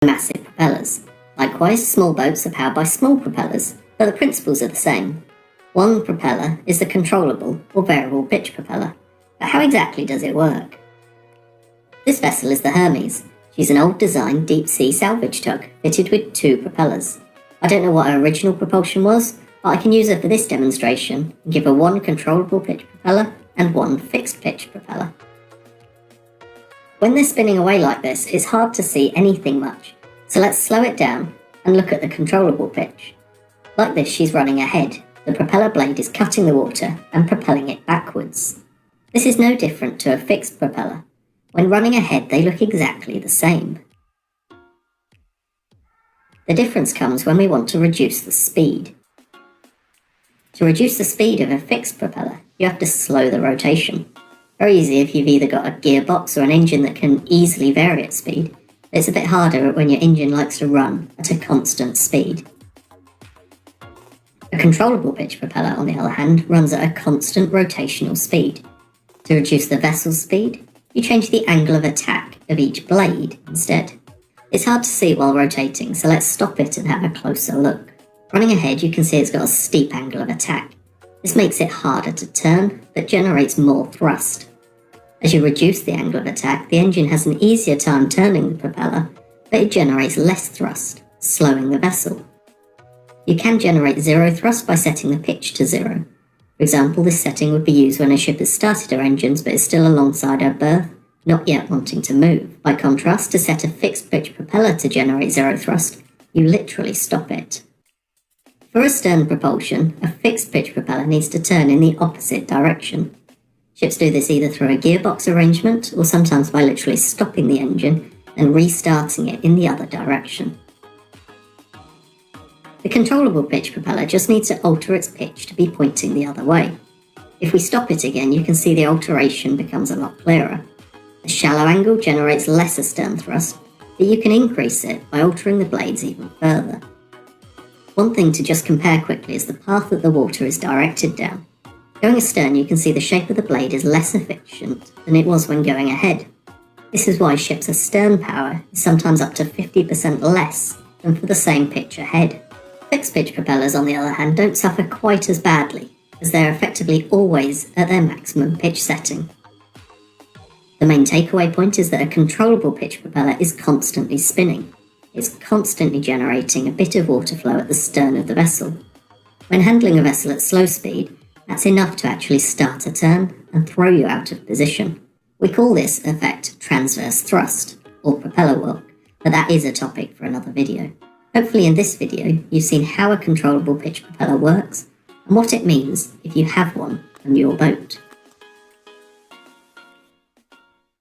massive propellers. Likewise, small boats are powered by small propellers, but the principles are the same. One propeller is the controllable or variable pitch propeller, but how exactly does it work? This vessel is the Hermes. She's an old design deep-sea salvage tug fitted with 2 propellers. I don't know what her original propulsion was, but I can use her for this demonstration and give her 1 controllable pitch propeller and 1 fixed pitch propeller. When they're spinning away like this, it's hard to see anything much, so let's slow it down and look at the controllable pitch. Like this, she's running ahead. The propeller blade is cutting the water and propelling it backwards. This is no different to a fixed propeller. When running ahead, they look exactly the same. The difference comes when we want to reduce the speed. To reduce the speed of a fixed propeller, you have to slow the rotation. Very easy if you've either got a gearbox or an engine that can easily vary its speed. It's a bit harder when your engine likes to run at a constant speed. A controllable pitch propeller, on the other hand, runs at a constant rotational speed. To reduce the vessel's speed, you change the angle of attack of each blade instead. It's hard to see while rotating, so let's stop it and have a closer look. Running ahead, you can see it's got a steep angle of attack. This makes it harder to turn, but generates more thrust. As you reduce the angle of attack, the engine has an easier time turning the propeller, but it generates less thrust, slowing the vessel. You can generate 0 thrust by setting the pitch to 0. For example, this setting would be used when a ship has started her engines but is still alongside her berth, not yet wanting to move. By contrast, to set a fixed pitch propeller to generate 0 thrust, you literally stop it. For a stern propulsion, a fixed pitch propeller needs to turn in the opposite direction. Ships do this either through a gearbox arrangement or sometimes by literally stopping the engine and restarting it in the other direction. The controllable pitch propeller just needs to alter its pitch to be pointing the other way. If we stop it again, you can see the alteration becomes a lot clearer. A shallow angle generates lesser stern thrust, but you can increase it by altering the blades even further. One thing to just compare quickly is the path that the water is directed down. Going astern, you can see the shape of the blade is less efficient than it was when going ahead. This is why ships' astern power is sometimes up to 50% less than for the same pitch ahead. Fixed pitch propellers, on the other hand, don't suffer quite as badly, as they're effectively always at their maximum pitch setting. The main takeaway point is that a controllable pitch propeller is constantly spinning. It's constantly generating a bit of water flow at the stern of the vessel. When handling a vessel at slow speed, that's enough to actually start a turn and throw you out of position. We call this effect transverse thrust, or propeller work, but that is a topic for another video. Hopefully in this video, you've seen how a controllable pitch propeller works and what it means if you have one on your boat.